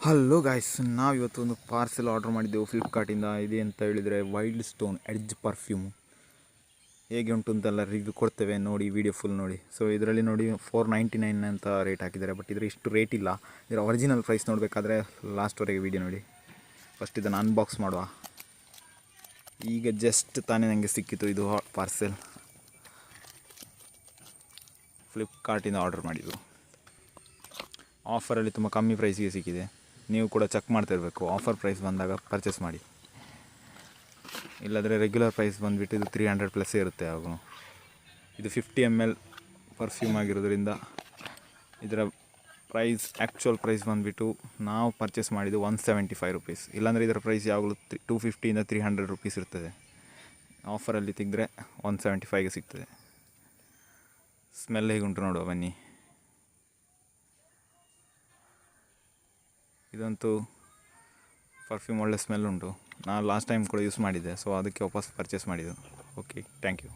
Hello guys, ನಾವು ಇವತ್ತು ಒಂದು ಪಾರ್ಸೆಲ್ ಆರ್ಡರ್ ಮಾಡಿದ್ದೆವು ಫ್ಲಿಪ್ಕಾರ್ಟಿಂದ. ಇದೆ ಅಂತ ಹೇಳಿದರೆ ವೈಲ್ಡ್ ಸ್ಟೋನ್ ಎಡ್ಜ್ ಪರ್ಫ್ಯೂಮು. ಹೇಗೆ ಉಂಟು ಅಂತೆಲ್ಲ ರಿವ್ಯೂ ಕೊಡ್ತೇವೆ, ನೋಡಿ ವಿಡಿಯೋ ಫುಲ್ ನೋಡಿ. ಸೊ ಇದರಲ್ಲಿ ನೋಡಿ 499 ಅಂತ ರೇಟ್ ಹಾಕಿದ್ದಾರೆ, ಬಟ್ ಇದರ ಇಷ್ಟು ರೇಟ್ ಇಲ್ಲ. ಇದರ ಒರಿಜಿನಲ್ ಪ್ರೈಸ್ ನೋಡಬೇಕಾದ್ರೆ ಲಾಸ್ಟ್ವರೆಗೆ ವಿಡಿಯೋ ನೋಡಿ. ಫಸ್ಟ್ ಇದನ್ನು ಅನ್ಬಾಕ್ಸ್ ಮಾಡುವ. ಈಗ ಜಸ್ಟ್ ತಾನೇ ನನಗೆ ಸಿಕ್ಕಿತು ಇದು ಪಾರ್ಸೆಲ್. ಫ್ಲಿಪ್ಕಾರ್ಟಿಂದ ಆರ್ಡರ್ ಮಾಡಿದ್ದು, ಆಫರಲ್ಲಿ ತುಂಬ ಕಮ್ಮಿ ಪ್ರೈಸಿಗೆ ಸಿಕ್ಕಿದೆ. ನೀವು ಕೂಡ ಚೆಕ್ ಮಾಡ್ತಿರಬೇಕು, ಆಫರ್ ಪ್ರೈಸ್ ಬಂದಾಗ ಪರ್ಚೇಸ್ ಮಾಡಿ. ಇಲ್ಲಾಂದರೆ ರೆಗ್ಯುಲರ್ ಪ್ರೈಸ್ ಬಂದುಬಿಟ್ಟು ಇದು 300+ ಇರುತ್ತೆ. ಆವಾಗ ಇದು 50 ml ಪರ್ಫ್ಯೂಮ್ ಆಗಿರೋದ್ರಿಂದ ಇದರ ಪ್ರೈಸ್ ಆ್ಯಕ್ಚುಯಲ್ ಪ್ರೈಸ್ ಬಂದುಬಿಟ್ಟು ನಾವು ಪರ್ಚೇಸ್ ಮಾಡಿದ್ದು 175 ರುಪೀಸ್. ಇಲ್ಲಾಂದರೆ ಇದರ ಪ್ರೈಸ್ ಯಾವಾಗಲೂ 250 300 ರುಪೀಸ್ ಇರ್ತದೆ. ಆಫರಲ್ಲಿ ತೆಗೆದ್ರೆ 175ಗೆ ಸಿಗ್ತದೆ. ಸ್ಮೆಲ್ ಹೇಗುಂಟು ನೋಡುವ ಬನ್ನಿ. ಇದಂತೂ ಪರ್ಫ್ಯೂಮ್ ಒಳ್ಳೆ ಸ್ಮೆಲ್ ಉಂಟು. ನಾನು ಲಾಸ್ಟ್ ಟೈಮ್ ಕೂಡ ಯೂಸ್ ಮಾಡಿದ್ದೆ, ಸೊ ಅದಕ್ಕೆ ವಾಪಸ್ ಪರ್ಚೇಸ್ ಮಾಡಿದ್ದು. Okay, thank you.